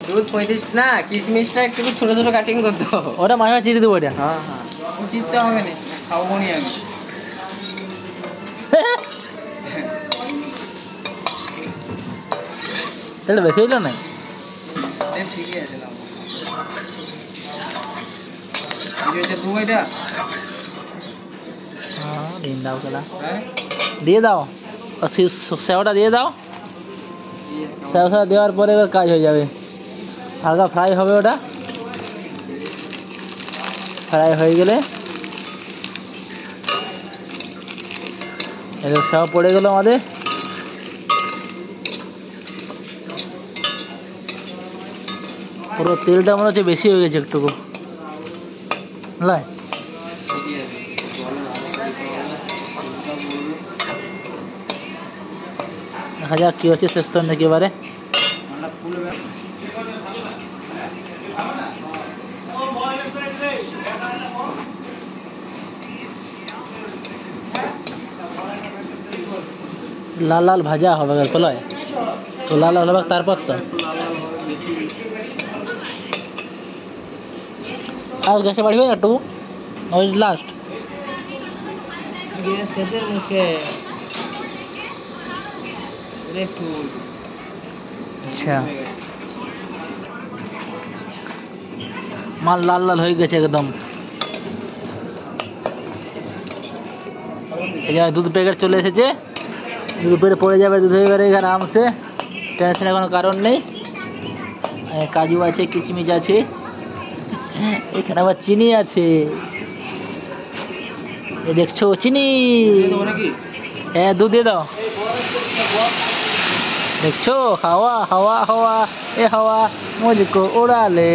দুধ 35 না, কিশমিশটা একটু ছোট ছোট কাটিং করতে হবে। ওটা মাঝে চিড়ে দেবো ওটা। হ্যাঁ হ্যাঁ, চিড়তে হবে না, খাবো নি আমি। তাহলে বেশি হইল না? ঠিকই আছে না, দুইটা হ্যাঁ দিন দাও খেলা, হ্যাঁ দিয়ে দাও। আর সেওটা দিয়ে দাও, সেওটা দেওয়ার পরে এবার কাজ হয়ে যাবে। হালকা ফ্রাই হবে, ওটা ফ্রাই হয়ে গেলে এটা সেও পড়ে গেল আমাদের। পুরো তেলটা মনে হচ্ছে বেশি হয়ে গেছে একটুকু, লাই দেখা যাক কি হচ্ছে শেষ পর্যন্ত একেবারে। লাল লাল ভাজা হবে কলায়, তো লাল লাল হবে তারপর তো আর গ্যাসে বাড়িবে একটু, ওই লাস্ট শেষের মুখে একটু। আচ্ছা মাল লাল লাল হয়ে গেছে একদম। এই যে দুধ প্যাকেট চলে এসেছে, দুধ পেটে পড়ে যাবে দুধ হয়ে গেলে এখানে আরামসে, টেনশনের কোনো কারণ নেই। কাজু আছে, কিশমিশ আছে, এখানে আবার চিনি আছে, এ দেখছো চিনি। হ্যাঁ দুধ দিয়ে দাও, দেখছো হাওয়া হাওয়া হাওয়া, এ হাওয়া মুঝকো উড়া লে,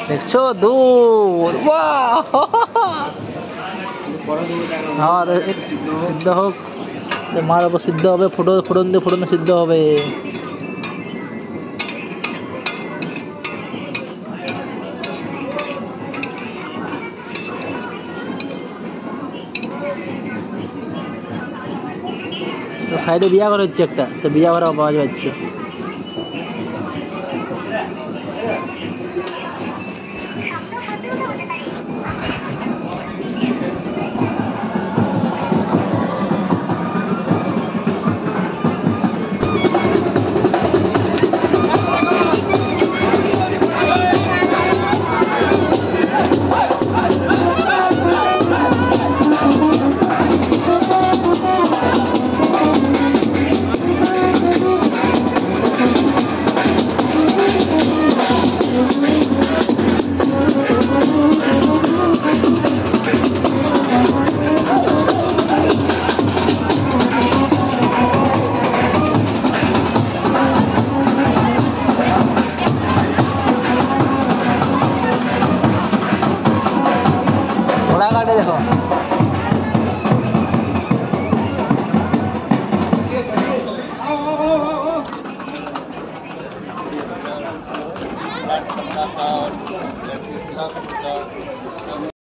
দেখছো দুধ। বাহ হ্যাঁ সিদ্ধ হোক, মার ওপর সিদ্ধ হবে, ফোড়ন দিয়ে ফোড়ন সিদ্ধ হবে। সাইডে বিয়া ঘর হচ্ছে একটা, সে বিয়া ঘর আওয়াজ পাচ্ছে।